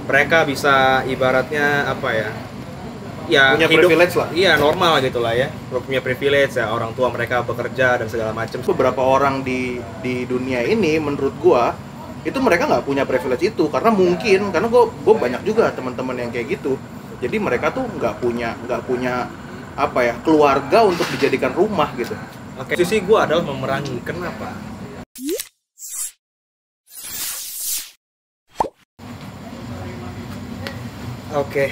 mereka bisa ibaratnya apa ya? Ya punya hidup, privilege lah. iya normal gitu lah ya, punya privilege ya, orang tua mereka bekerja dan segala macam. Beberapa orang di dunia ini menurut gua itu mereka nggak punya privilege itu karena mungkin karena gua banyak juga teman-teman yang kayak gitu. Jadi mereka tuh nggak punya apa ya, keluarga untuk dijadikan rumah gitu. Oke, sisi gua adalah memerangi. Kenapa? Oke.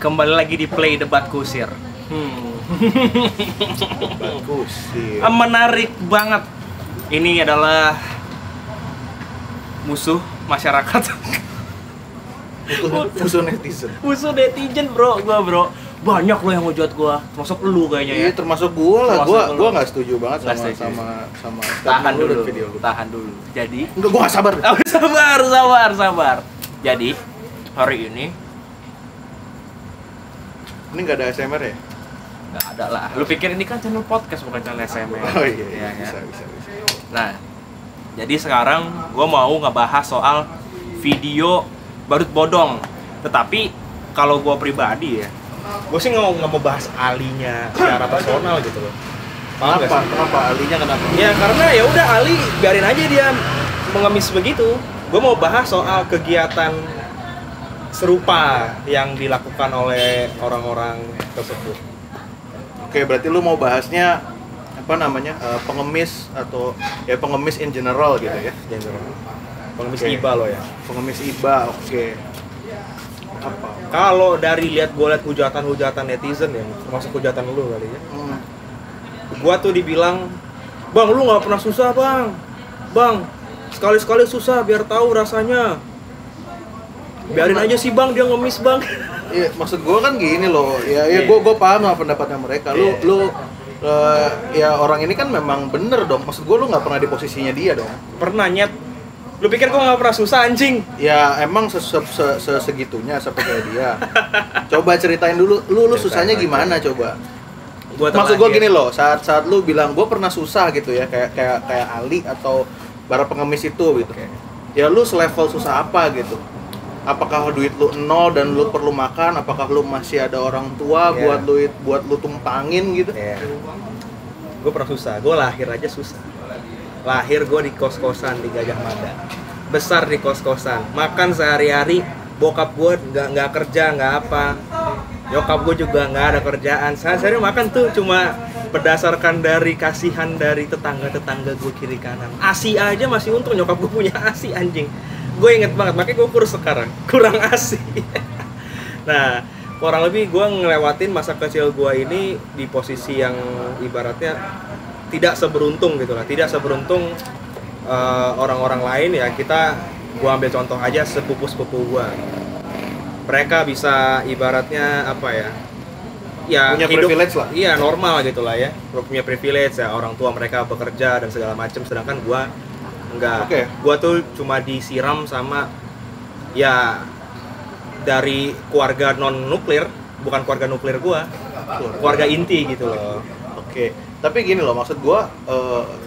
Kembali lagi di Play Debat Kusir. Bagus sih. Menarik banget. Ini adalah musuh masyarakat. Musuh netizen. Musuh netizen bro. Banyak lo yang ngejat gua. Termasuk lu kayaknya ya. Iya, termasuk gua lah. Gua nggak setuju banget sama Tahan statement lu dan dulu. video lu. Tahan dulu. Jadi Enggak, gua nggak sabar. sabar. Jadi hari ini Nggak ada ASMR ya? nggak ada lah. Lu pikir ini kan channel podcast bukan channel SMR? Oh iya, ya. bisa. Nah, jadi sekarang gue mau ngebahas soal video badut bodong. Tetapi kalau gue pribadi ya, gue sih nggak mau bahas alinya secara personal gitu loh. Paham nggak sih? Kenapa? Alinya kenapa? Ya karena ya udah Ali biarin aja dia mengemis begitu. Gue mau bahas soal kegiatan serupa yang dilakukan oleh orang-orang tersebut. Oke, berarti lu mau bahasnya apa namanya? Pengemis atau ya pengemis in general gitu ya? General. Pengemis Oke. iba lo ya. Pengemis iba, oke. Apa? Kalau dari gue lihat hujatan netizen ya, termasuk hujatan lu kali ya. Gua tuh dibilang, "Bang, lu nggak pernah susah, Bang. Bang, sekali-sekali susah biar tahu rasanya. Biarin aja sih, Bang, dia ngemis, Bang." Iya, maksud gua kan gini loh. Ya Iya. gua paham sama pendapatnya mereka. Iya. Lu ya orang ini kan memang bener dong. Maksud gua lu nggak pernah di posisinya dia dong. Pernah nyet. Lu pikir gua nggak pernah susah anjing? Ya emang segitunya seperti dia. Coba ceritain dulu, lu susahnya gimana coba? Maksud gue gini loh, saat lu bilang gue pernah susah gitu ya, kayak Ali atau para pengemis itu gitu. Oke. Ya lu selevel susah apa gitu? Apakah duit lu nol dan lu perlu makan? Apakah lu masih ada orang tua Yeah. buat lu tumpangin gitu? Ya. Gue pernah susah. Gue lahir aja susah. Lahir gue di kos-kosan di Gajah Mada. Besar di kos-kosan. Makan sehari-hari. Bokap gue nggak kerja, nggak apa. Nyokap gue juga nggak ada kerjaan. Sehari-hari makan tuh cuma berdasarkan dari kasihan dari tetangga gue kiri kanan. ASI aja masih untung nyokap gue punya ASI anjing. Gue inget banget, makanya gue kurus sekarang. Kurang ASI. Nah, kurang lebih gue ngelewatin masa kecil gue ini di posisi yang ibaratnya tidak seberuntung gitu lah. Tidak seberuntung orang-orang lain ya. Gue ambil contoh aja sepupu-sepupu gue. Mereka bisa ibaratnya apa ya? Ya Punya hidup, privilege lah. iya normal gitu lah ya. Punya privilege ya, orang tua mereka bekerja dan segala macam, sedangkan gue enggak. Oke. Gue tuh cuma disiram sama ya dari keluarga non nuklir, bukan keluarga nuklir gue, keluarga inti gitu loh. Oke, tapi gini loh, maksud gua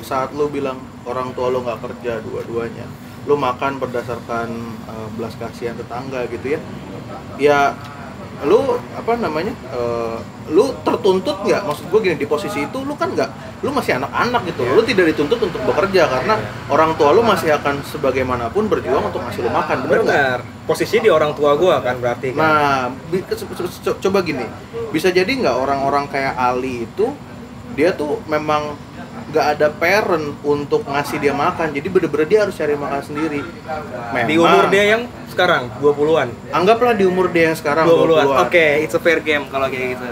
saat lu bilang orang tua lu nggak kerja dua-duanya, lu makan berdasarkan belas kasihan tetangga gitu ya, ya lu apa namanya, lu tertuntut nggak? Maksud gua gini, di posisi itu lu kan nggak, lu masih anak-anak gitu, lu tidak dituntut untuk bekerja karena orang tua lu masih akan sebagaimanapun berjuang untuk ngasih lu makan, bener nggak? Benar. Posisi di orang tua gue kan berarti kan. Nah, coba gini, bisa jadi nggak orang-orang kayak Ali itu dia tuh memang nggak ada parent untuk ngasih dia makan, jadi bener-bener dia harus cari makan sendiri. Memang, Di umur dia yang sekarang 20-an. anggaplah di umur dia yang sekarang 20-an. Oke, it's a fair game kalau kayak gitu.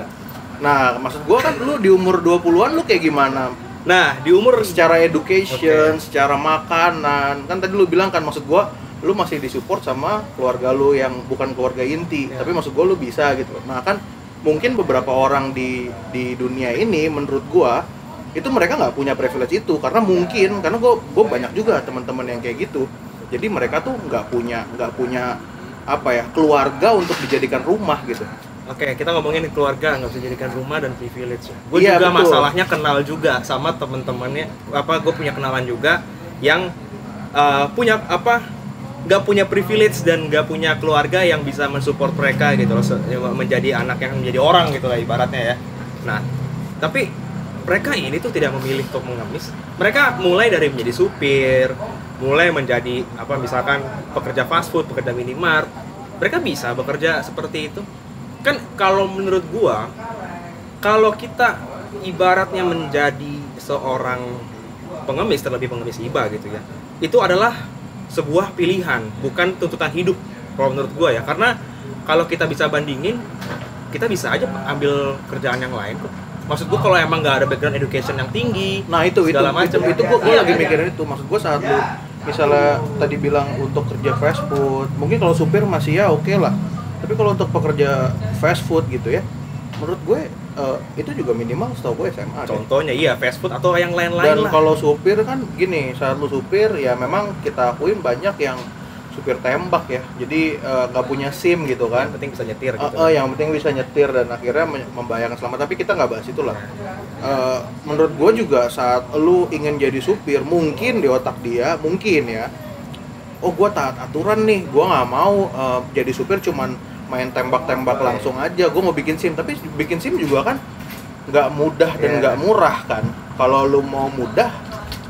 Nah, maksud gua kan lu di umur 20-an lu kayak gimana? Nah, di umur Secara education, secara makanan, kan tadi lu bilang kan, maksud gua lu masih disupport sama keluarga lu yang bukan keluarga inti, tapi maksud gua lu bisa gitu. Nah, kan mungkin beberapa orang di dunia ini menurut gua itu mereka nggak punya privilege itu karena gue banyak juga teman-teman yang kayak gitu. Jadi mereka tuh nggak punya apa ya, keluarga untuk dijadikan rumah gitu. Oke, kita ngomongin keluarga nggak bisa jadikan rumah dan privilege. Gue Iya, juga betul. masalahnya kenal juga sama temen-temennya. Gue punya kenalan juga yang punya nggak punya privilege dan nggak punya keluarga yang bisa mensupport mereka gitu loh, menjadi anak yang menjadi orang gitu lah ibaratnya ya. Nah, tapi mereka ini tuh tidak memilih untuk mengemis. Mereka mulai dari menjadi supir, mulai menjadi apa misalkan pekerja fast food, pekerja minimart. Mereka bisa bekerja seperti itu. Kan kalau menurut gua, kalau kita ibaratnya menjadi seorang pengemis, terlebih pengemis iba gitu ya, itu adalah sebuah pilihan, bukan tuntutan hidup kalau menurut gua ya. Karena kalau kita bisa bandingin, kita bisa aja ambil kerjaan yang lain kok. Maksud gua kalau emang nggak ada background education yang tinggi, nah itu segala macam. itu gua lagi mikirin itu. Maksud gua saat lu misalnya tadi bilang untuk kerja fast food, mungkin kalau supir masih ya oke lah. Tapi kalau untuk pekerja fast food gitu ya, menurut gue itu juga minimal setahu gue SMA. Contohnya iya fast food atau yang lain-lain Dan lah. kalau supir kan gini, saat lu supir ya memang kita akuin banyak yang supir tembak ya. Jadi nggak punya SIM gitu kan. Yang penting bisa nyetir gitu. Yang penting bisa nyetir dan akhirnya membahayakan selamat. Tapi kita nggak bahas itulah. Menurut gue juga saat lu ingin jadi supir, mungkin di otak dia mungkin ya, oh gue taat aturan nih, gue nggak mau jadi supir cuman main tembak-tembak langsung aja, gue mau bikin SIM. Tapi bikin SIM juga kan nggak mudah dan nggak murah kan. Kalau lu mau mudah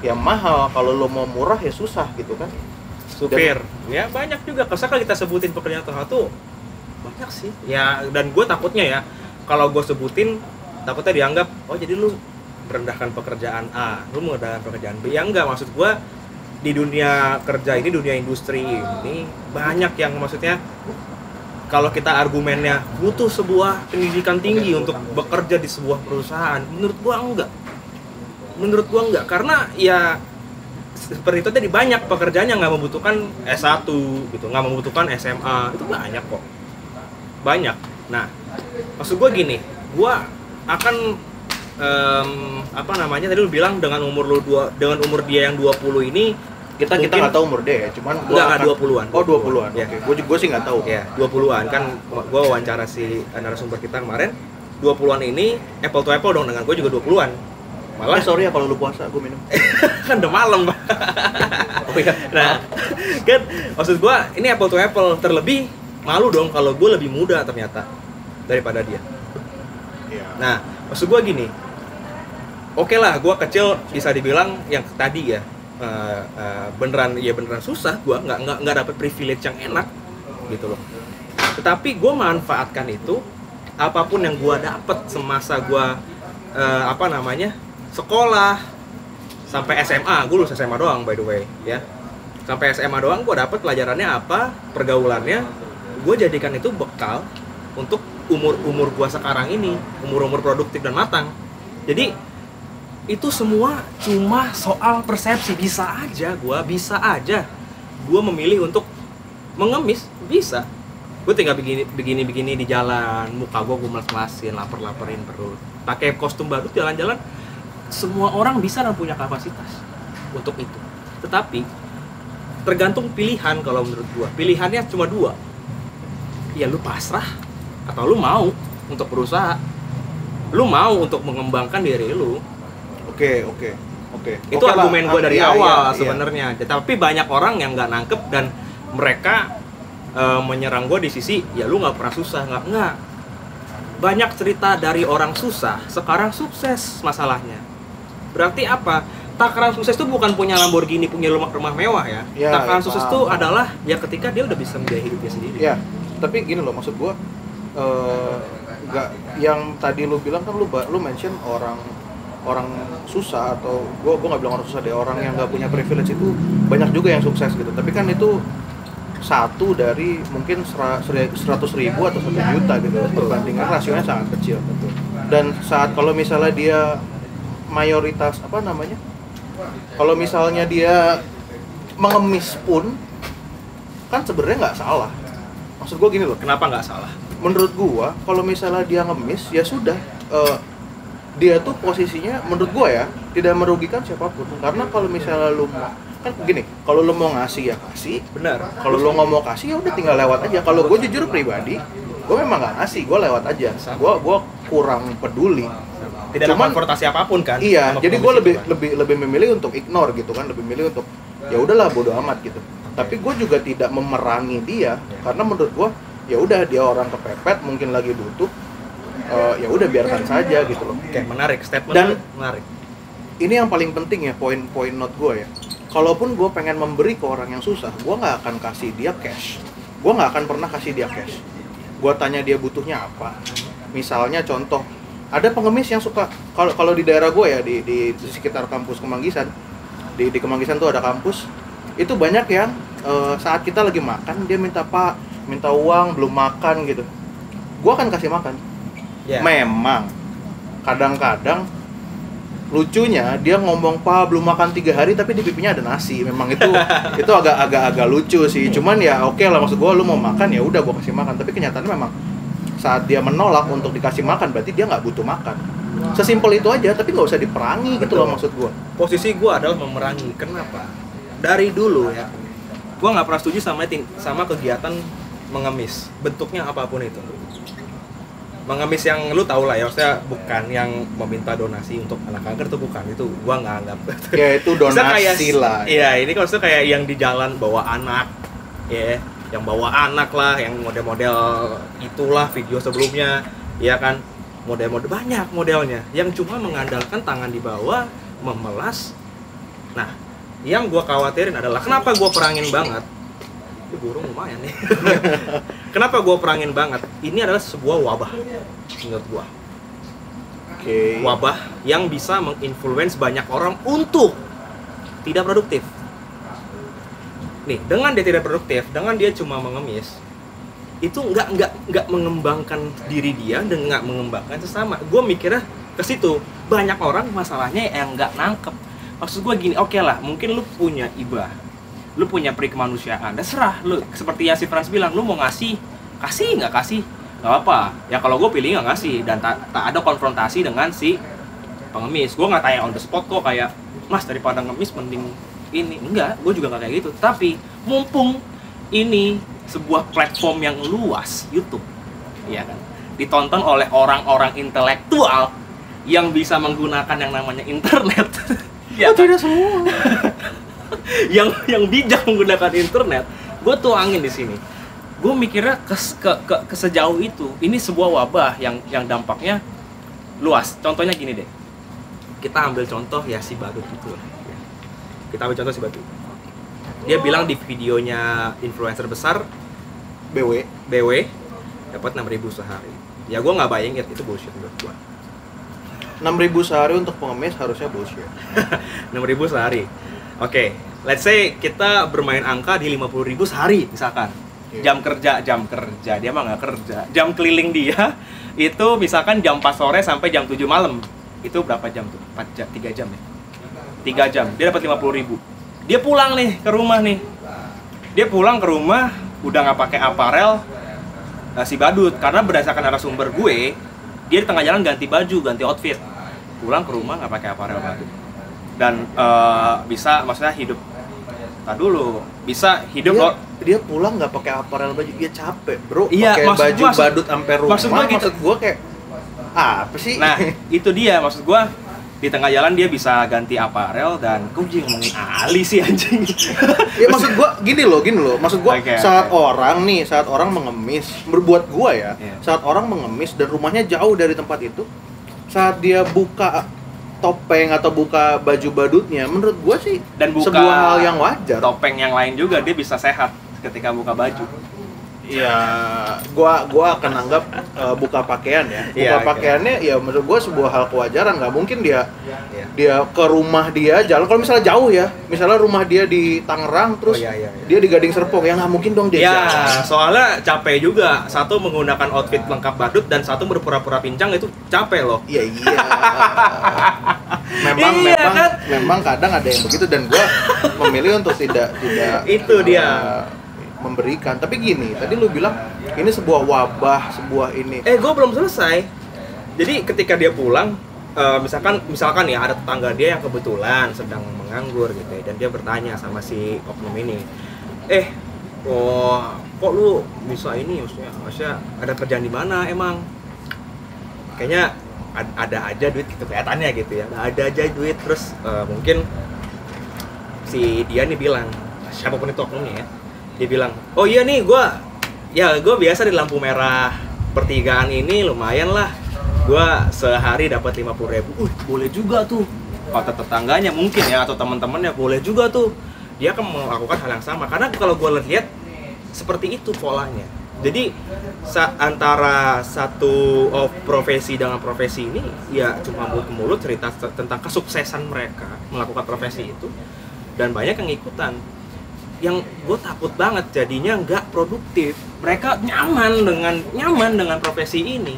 ya mahal, kalau lu mau murah ya susah gitu kan. Supir ya banyak juga. Kalau kita sebutin pekerjaan satu banyak sih ya, dan gue takutnya ya kalau gue sebutin takutnya dianggap oh jadi lu merendahkan pekerjaan A, lu merendahkan pekerjaan B. Ya enggak, maksud gue di dunia kerja ini, dunia industri ini banyak yang maksudnya kalau kita argumennya butuh sebuah pendidikan tinggi untuk bekerja di sebuah perusahaan, menurut gua enggak karena ya seperti itu tadi, banyak pekerjaan yang nggak membutuhkan S1 gitu, nggak membutuhkan SMA, itu banyak kok, banyak. Nah, maksud gua gini, gua akan apa namanya, tadi lu bilang dengan umur dia yang 20 ini kita nggak tahu umur dia ya, cuman gua enggak 20-an. Oh 20-an, ya. Oke. Gue sih nggak tahu. Ya, 20-an kan gua wawancara si narasumber kita kemarin, 20-an ini apple to apple dong dengan gua juga 20-an. Malah sorry ya kalau lu puasa, gue minum. Kan udah malam, Pak. Oh iya. Nah, kan maksud gua ini apple to apple, terlebih malu dong kalau gua lebih muda ternyata daripada dia. Iya. Nah, maksud gua gini. Oke lah, gua kecil bisa dibilang yang tadi ya. Beneran susah, gue nggak dapet privilege yang enak gitu loh. Tetapi gue manfaatkan itu, apapun yang gue dapet semasa gue sekolah sampai SMA. Gue lulus SMA doang by the way ya, sampai SMA doang gue dapet pelajarannya apa, pergaulannya. Gue jadikan itu bekal untuk umur gue sekarang ini, umur produktif dan matang. Jadi itu semua cuma soal persepsi. Bisa aja gue memilih untuk mengemis, bisa. Gue tinggal begini di jalan, muka gue melas-melasin, lapar-laparin perut, pakai kostum bagus jalan-jalan. Semua orang bisa dan punya kapasitas untuk itu. Tetapi tergantung pilihan. Kalau menurut gue pilihannya cuma dua, ya lu pasrah atau lu mau untuk berusaha, lu mau untuk mengembangkan diri lu. Oke. Itu argumen gue dari awal sebenarnya. Tapi banyak orang yang nggak nangkep dan mereka menyerang gue di sisi ya lu nggak pernah susah. Nggak. Banyak cerita dari orang susah sekarang sukses masalahnya. Berarti apa? Takaran sukses itu bukan punya Lamborghini, punya rumah mewah ya. Takaran sukses itu adalah ya ketika dia udah bisa membiayai hidupnya sendiri. Ya. Tapi gini loh, maksud gue nggak yang tadi lu bilang kan lu mention orang susah, atau gue nggak bilang orang susah deh, orang yang nggak punya privilege itu banyak juga yang sukses gitu. Tapi kan itu satu dari mungkin 100.000 atau 1 juta gitu. Perbandingan rasionya sangat kecil. Betul. Dan saat kalau misalnya dia mayoritas kalau misalnya dia mengemis pun kan sebenarnya nggak salah. Maksud gue gini loh. Kenapa nggak salah? Menurut gue kalau misalnya dia ngemis ya sudah. Dia tuh posisinya menurut gue ya tidak merugikan siapapun, karena kalau misalnya lu mau kan gini, kalau lu mau ngasih ya kasih, benar. Kalau lu nggak mau kasih ya udah tinggal lewat aja. Kalau gue jujur pribadi, gue memang nggak ngasih, gue lewat aja. Gue kurang peduli. Tidak ada konfrontasi apapun kan? Iya, jadi gue lebih memilih untuk ignore gitu kan, lebih memilih untuk ya udahlah bodo amat gitu. Tapi gue juga tidak memerangi dia, karena menurut gue ya udah dia orang kepepet, mungkin lagi butuh, ya udah biarkan saja gitu loh. Oke, menarik statement. Dan menarik. Ini yang paling penting ya, poin note gue ya. Kalaupun gue pengen memberi ke orang yang susah, gue nggak akan kasih dia cash. Gue nggak akan pernah kasih dia cash. Gue tanya dia butuhnya apa. Misalnya contoh, ada pengemis yang suka, kalau di daerah gue ya, di sekitar kampus Kemanggisan, di Kemanggisan tuh ada kampus, itu banyak yang saat kita lagi makan, dia minta uang, belum makan gitu. Gue akan kasih makan. Yeah. Memang kadang-kadang lucunya dia ngomong, "Pak, belum makan 3 hari tapi di pipinya ada nasi." Memang itu agak lucu sih. Cuman ya oke lah, maksud gue lu mau makan ya udah gue kasih makan. Tapi kenyataannya memang saat dia menolak untuk dikasih makan berarti dia nggak butuh makan. Sesimpel itu aja, tapi nggak usah diperangi. Betul. Gitu loh maksud gue. Posisi gue adalah memerangi. Kenapa? Dari dulu ya, gue nggak pernah setuju sama kegiatan mengemis, bentuknya apapun itu. Mengemis yang lu tau lah ya, maksudnya bukan yang meminta donasi untuk anak kanker, tuh bukan, itu gua nggak anggap. Ya itu donasi lah. Iya, ini kalau kayak yang di jalan bawa anak, ya, yang bawa anak lah, yang model-model itulah video sebelumnya, ya kan, model-model banyak modelnya, yang cuma mengandalkan tangan di bawah, memelas. Nah, yang gua khawatirin adalah kenapa gua perangin banget. Ini burung lumayan nih. Kenapa gue perangin banget? Ini adalah sebuah wabah menurut gue. Okay. Wabah yang bisa menginfluence banyak orang untuk tidak produktif. Nih, dengan dia tidak produktif, dengan dia cuma mengemis, itu nggak mengembangkan diri dia dan nggak mengembangkan sesama. Gue mikirnya ke situ. Banyak orang masalahnya yang nggak nangkep. Maksud gue gini, oke lah, mungkin lu punya ibah, lu punya peri kemanusiaan, terserah lu, seperti yang si Frans bilang, lu mau kasih nggak kasih, nggak apa. Ya kalau gue pilih nggak ngasih dan tak ada konfrontasi dengan si pengemis. Gue nggak tanya on the spot kok kayak, "Mas, daripada ngemis mending ini." Enggak, gue juga nggak kayak gitu. Tapi mumpung ini sebuah platform yang luas, YouTube, ya kan, ditonton oleh orang-orang intelektual yang bisa menggunakan yang namanya internet. Ya kan? Tidak semua. yang bijak menggunakan internet, gue tuangin di sini. Gue mikirnya ke sejauh itu. Ini sebuah wabah yang dampaknya luas. Contohnya gini deh, kita ambil contoh ya si Badut itu lah. Kita ambil contoh si Badut. Dia bilang di videonya influencer besar BW dapat 6.000 sehari. Ya gue nggak bayangin itu bullshit menurut gue. 6.000 sehari untuk pengemis harusnya bullshit. 6.000 sehari. Oke, let's say kita bermain angka di 50.000 sehari misalkan. Yeah. Jam kerja, dia mah nggak kerja. Jam keliling dia itu misalkan jam 4 sore sampai jam 7 malam. Itu berapa jam tuh? 3 jam ya? 3 jam, dia dapat 50.000. Dia pulang nih ke rumah nih. Dia pulang ke rumah udah nggak pakai aparel si Badut, karena berdasarkan narasumber gue, dia di tengah jalan ganti baju, ganti outfit. Pulang ke rumah nggak pakai aparel Badut. Dan bisa, maksudnya hidup bisa hidup dia, loh. Dia pulang nggak pakai aparel baju, dia capek bro. Iya, pakai baju Badut sampai rumah. Maksud gua kayak apa sih? Nah itu dia, maksud gua di tengah jalan dia bisa ganti aparel. Dan kok jadi ngomongin Ali sih anjing. Ya maksud gua gini loh, maksud gua Okay. saat orang mengemis, berbuat gua ya, saat orang mengemis dan rumahnya jauh dari tempat itu, saat dia buka topeng atau buka baju badutnya, menurut gua sih dan buka sebuah hal yang wajar. Topeng yang lain juga dia bisa sehat ketika buka baju. Ya, gua akan anggap buka pakaian ya. Buka Iya, pakaiannya ya menurut gua sebuah hal kewajaran. Nggak mungkin dia Iya. ke rumah dia jalan. Kalau misalnya jauh ya, misalnya rumah dia di Tangerang terus Iya. dia di Gading Serpong, ya nggak mungkin dong dia Ya, jalan. soalnya capek juga. Satu menggunakan outfit lengkap badut dan satu berpura-pura pincang, itu capek loh. Iya. Iya, kan? memang kadang ada yang begitu dan gua memilih untuk tidak Itu dia. Memberikan. Tapi gini, tadi lu bilang ini sebuah wabah, sebuah ini. Gue belum selesai. Jadi ketika dia pulang, misalkan ya ada tetangga dia yang kebetulan sedang menganggur gitu ya, dan dia bertanya sama si oknum ini, kok lu bisa ini, maksudnya ada kerjaan di mana emang? Kayaknya ada aja duit gitu kelihatannya gitu ya, ada aja duit. Terus mungkin si dia nih bilang, siapapun itu oknumnya ya, dia bilang, oh iya nih gue biasa di lampu merah pertigaan ini lumayan lah, gue sehari dapat 50.000. Boleh juga tuh, kata tetangganya mungkin ya, atau teman-temannya, boleh juga tuh, dia akan melakukan hal yang sama. Karena kalau gue lihat seperti itu polanya. Jadi antara satu profesi dengan profesi ini ya cuma mulut ke mulut cerita tentang kesuksesan mereka melakukan profesi itu, dan banyak yang ikutan. Yang gue takut banget jadinya nggak produktif. Mereka nyaman dengan profesi ini.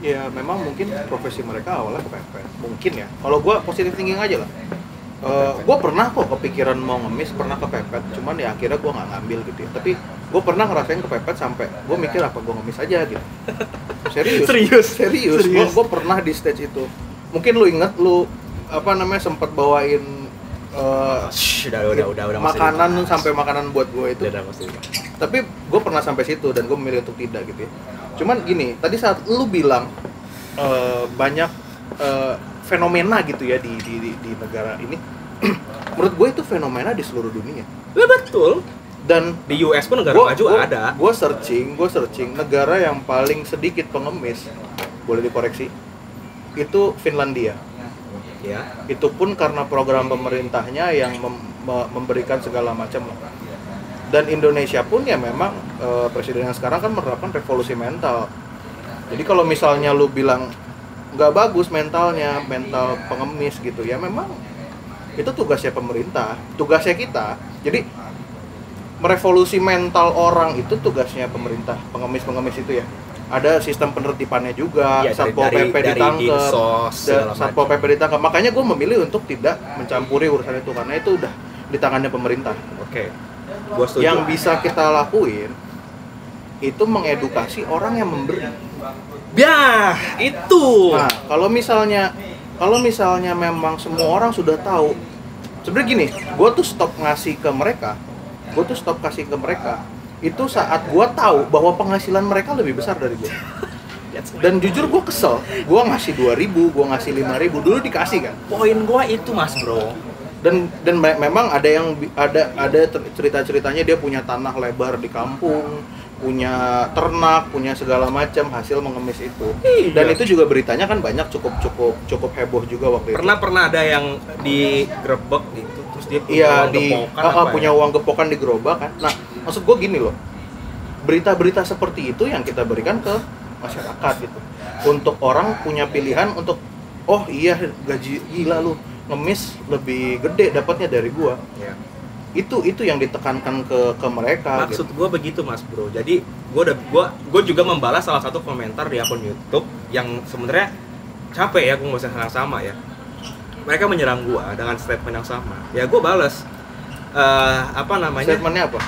Ya memang mungkin profesi mereka awalnya kepepet. Mungkin ya. Kalau gue positive thinking aja lah. Gue pernah kok kepikiran mau ngemis, pernah kepepet, cuman ya akhirnya gue nggak ngambil gitu ya. Tapi gue pernah ngerasain kepepet sampai gue mikir apa gue ngemis aja gitu. Serius. Gue pernah di stage itu. Mungkin lu inget sempat bawain udah makanan sampai makanan buat gue itu. Udah, tapi gue pernah sampai situ dan gue memilih untuk tidak gitu ya. Cuman gini, tadi saat lu bilang banyak fenomena gitu ya di negara ini. Menurut gue itu fenomena di seluruh dunia. Betul. Dan di US pun negara maju ada. Gue searching negara yang paling sedikit pengemis, boleh dikoreksi, itu Finlandia. Ya. Itu pun karena program pemerintahnya yang memberikan segala macam. Dan Indonesia pun ya memang presiden yang sekarang kan menerapkan revolusi mental. Jadi kalau misalnya lu bilang nggak bagus mental pengemis gitu ya, memang itu tugasnya pemerintah, tugasnya kita. Jadi merevolusi mental orang itu tugasnya pemerintah. Pengemis itu ya, ada sistem penertibannya juga ya, Satpol PP ditangkap, Satpol PP ditangkap. Makanya gue memilih untuk tidak mencampuri urusan itu karena itu udah di tangannya pemerintah. Oke. Gua setuju. Yang bisa kita lakuin itu mengedukasi orang yang memberi. Ya, itu. Nah, kalau misalnya memang semua orang sudah tahu, sebenarnya gini, gue tuh stop kasih ke mereka, itu saat gue tahu bahwa penghasilan mereka lebih besar dari gue. Dan jujur gue kesel, gue ngasih 2.000, gue ngasih 5.000, dulu dikasih kan. Poin gue itu mas bro. Dan memang ada cerita-ceritanya dia punya tanah lebar di kampung, punya ternak, punya segala macam hasil mengemis itu. Iya. Dan itu juga beritanya kan banyak, cukup heboh juga waktu itu. Pernah ada yang digerebek gitu, terus dia punya uang gepokan di gerobak kan. Nah, maksud gue gini loh, berita-berita seperti itu yang kita berikan ke masyarakat gitu, untuk orang punya pilihan untuk, oh iya gaji gila lu ngemis lebih gede dapatnya dari gua. Ya. Itu yang ditekankan ke mereka. Maksud gue begitu mas bro. Jadi gue juga membalas salah satu komentar di akun YouTube yang sebenarnya capek ya, gue nggak usah hal sama ya. Mereka menyerang gue dengan statement yang sama. Ya gue balas. Statementnya apa?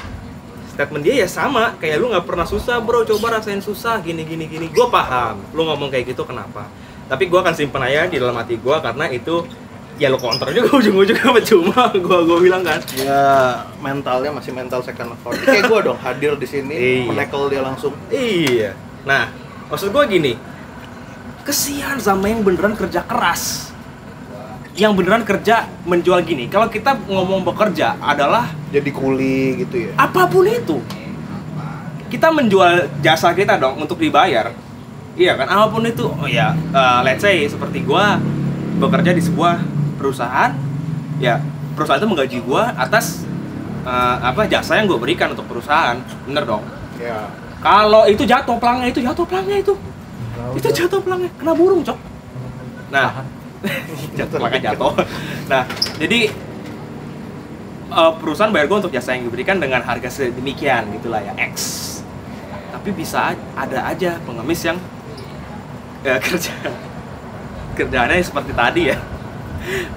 Statement dia ya sama, kayak lu nggak pernah susah bro, coba rasain susah gini. Gue paham, lu ngomong kayak gitu kenapa. Tapi gue akan simpen aja di dalam hati gue karena itu ya lo counter juga ujung-ujungnya percuma. Gue bilang kan ya mentalnya masih mental second account kayak gue dong hadir di sini menekel dia langsung. Iya. Nah maksud gue gini, kesian sama yang beneran kerja keras, yang beneran kerja menjual gini. Kalau kita ngomong bekerja adalah jadi kuli gitu ya, apapun itu kita menjual jasa kita dong untuk dibayar. Iya kan, apapun itu. Oh ya, let's say seperti gue bekerja di sebuah perusahaan, ya perusahaan itu menggaji gue atas jasa yang gue berikan untuk perusahaan, bener dong? Ya. Kalau itu jatuh pelangnya itu jatuh pelangnya kena burung cok. Nah, jatuh. Nah, jadi perusahaan bayar gue untuk jasa yang diberikan dengan harga sedemikian gitulah ya, X. Tapi bisa ada aja pengemis yang kerjaannya seperti tadi ya,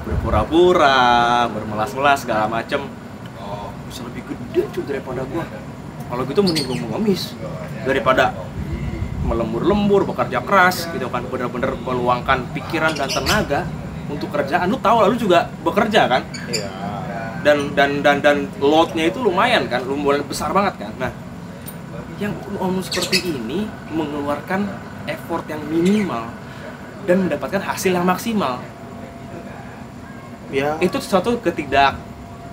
berpura-pura, bermelas-melas segala macem. Bisa lebih gede cuy daripada gua. Kalau gitu mending gua mengemis daripada melembur-lembur, bekerja keras gitu kan, bener-bener meluangkan pikiran dan tenaga untuk kerjaan. Lu tahu lah, lu juga bekerja kan? Iya. Dan loadnya itu lumayan kan, lumayan besar banget kan. Nah, yang om seperti ini mengeluarkan effort yang minimal dan mendapatkan hasil yang maksimal. Ya. Itu suatu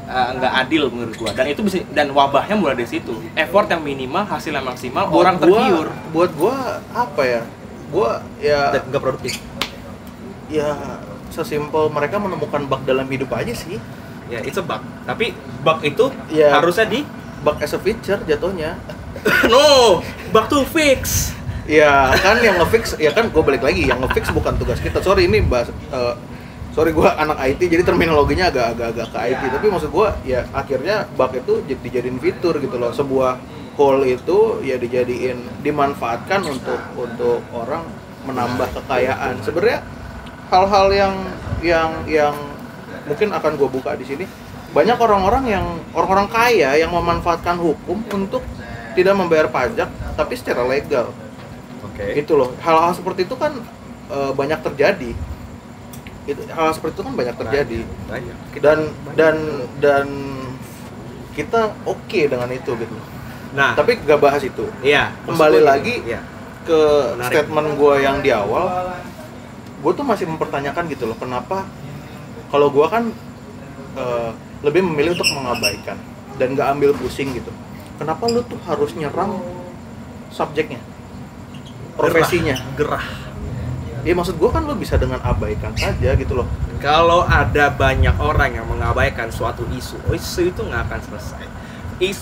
nggak adil menurut gua. Dan itu bisa, dan wabahnya mulai dari situ. Effort yang minimal, hasil yang maksimal, orang tergiur. Buat gua apa ya? Gua ya Dan nggak produktif. Ya sesimpel mereka menemukan bug dalam hidup aja sih. Ya, it's a bug. Tapi bug itu Ya. harusnya di Bug as a feature jatuhnya. no, bug to fix. Ya kan yang ngefix, ya kan gue balik lagi, yang ngefix bukan tugas kita. Sorry ini sorry gue anak IT jadi terminologinya agak ke IT, tapi maksud gue ya akhirnya bug itu dijadiin fitur gitu loh. Sebuah hole itu ya dimanfaatkan untuk orang menambah kekayaan. Sebenarnya hal-hal yang mungkin akan gue buka di sini, banyak orang-orang kaya yang memanfaatkan hukum untuk tidak membayar pajak tapi secara legal. Gitu loh. Hal-hal seperti itu kan banyak terjadi. Hal seperti itu kan banyak terjadi. Banyak. Dan kita oke dengan itu gitu. Nah, Tapi gak bahas itu. iya, Kembali maksud gua lagi iya. ke Menarik. statement gue yang di awal, gue tuh masih mempertanyakan gitu loh, kenapa kalau gue kan lebih memilih untuk mengabaikan dan gak ambil pusing gitu. Kenapa lu tuh harus nyerang subjeknya, profesinya? Gerah. Ya maksud gue kan lu bisa dengan abaikan saja gitu loh. Kalau ada banyak orang yang mengabaikan suatu isu itu nggak akan selesai.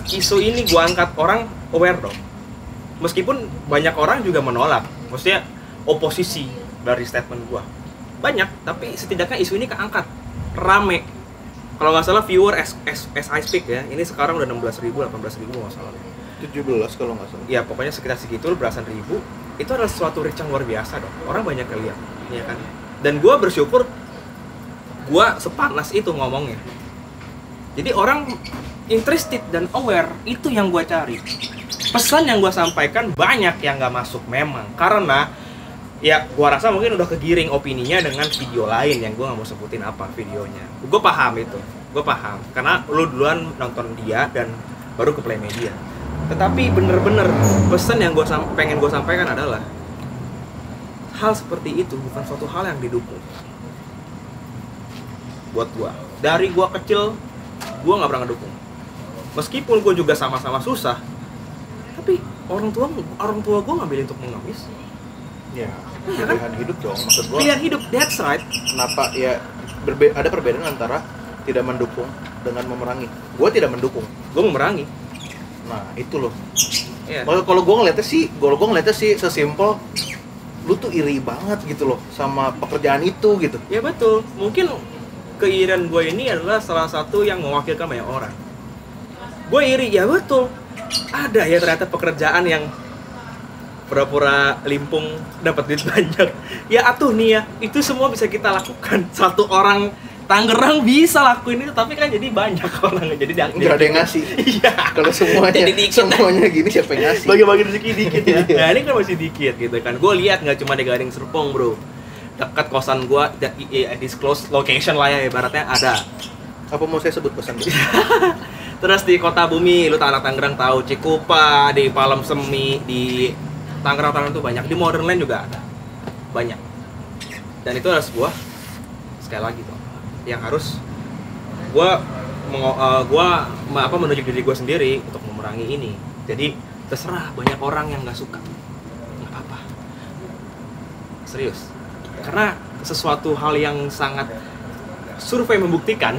Isu ini gua angkat, orang aware dong. Meskipun banyak orang juga menolak, maksudnya oposisi dari statement gua banyak, tapi setidaknya isu ini keangkat, rame. Kalau nggak salah viewer as I speak ya, ini sekarang udah 16.000, 18.000 nggak salah. 17 kalau nggak salah. Ya pokoknya sekitar segitu, belasan ribu. Itu adalah suatu reach yang luar biasa dong. Orang banyak yang lihat, ya kan. Dan gua bersyukur gua sepanas itu ngomongnya. Jadi orang interested dan aware, itu yang gua cari. Pesan yang gua sampaikan banyak yang nggak masuk memang, karena ya gua rasa mungkin udah kegiring opininya dengan video lain yang gua nggak mau sebutin apa videonya. Gua paham itu, gua paham karena lu duluan nonton dia dan baru ke Play Media. Tetapi bener-bener pesan yang pengen gua sampaikan adalah hal seperti itu bukan suatu hal yang didukung. Buat gua, dari gua kecil gua nggak pernah ngedukung. Meskipun gua juga sama-sama susah, tapi orang tua gua nggak milih untuk mengemis. Ya, Iya kan? pilihan hidup dong maksud gua. Pilihan hidup, that's right. Kenapa ya ada perbedaan antara tidak mendukung dengan memerangi. Gua tidak mendukung. Gua memerangi. Nah, itu loh. Iya. Kalau gue ngeliatnya sih sesimpel lu tuh iri banget gitu loh sama pekerjaan itu gitu. Ya betul. Mungkin keirian gue ini adalah salah satu yang mewakilkan banyak orang. Gue iri, ya betul. Ada ya ternyata pekerjaan yang pura-pura limpung dapat duit banyak. Ya atuh nih ya, itu semua bisa kita lakukan. Satu orang Tangerang bisa lakuin itu, tapi kan jadi banyak orang, jadi Nggak ada yang ngasih. Iya. Kalau semuanya gini siapa yang ngasih? Bagi-bagi rezeki dikit ya. Nah ini kan masih dikit gitu kan. Gue lihat nggak cuma di Gading Serpong bro, dekat kosan gue, disclose location lah ya ibaratnya ada. Apa mau saya sebut pesan? Terus di Kota Bumi, lu anak Tangerang tahu Cikupa, di Palem Semi, di Tangerang tuh banyak, di Modern Land juga ada, banyak. Dan itu adalah sebuah, sekali lagi tuh, yang harus gua menunjuk diri gua sendiri untuk memerangi ini. Jadi terserah banyak orang yang nggak suka, nggak apa-apa, serius. Karena sesuatu hal yang sangat survei membuktikan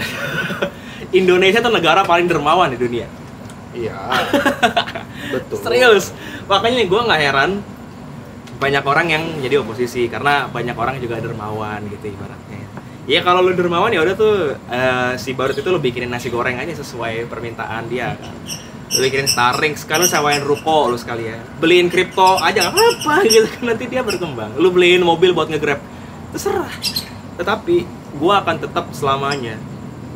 Indonesia itu negara paling dermawan di dunia. Iya. Betul. Serius. Makanya gue nggak heran banyak orang yang jadi oposisi karena banyak orang juga dermawan gitu ibaratnya. Ya kalau lu dermawan ya udah tuh si Barut itu lu bikinin nasi goreng aja sesuai permintaan dia kan. Lu bikinin Starlink, sekarang lu sewain ruko lu sekalian. Beliin kripto aja nggak apa-apa gitu kan, nanti dia berkembang. Lu beliin mobil buat nge-grab, terserah. Tetapi gua akan tetap selamanya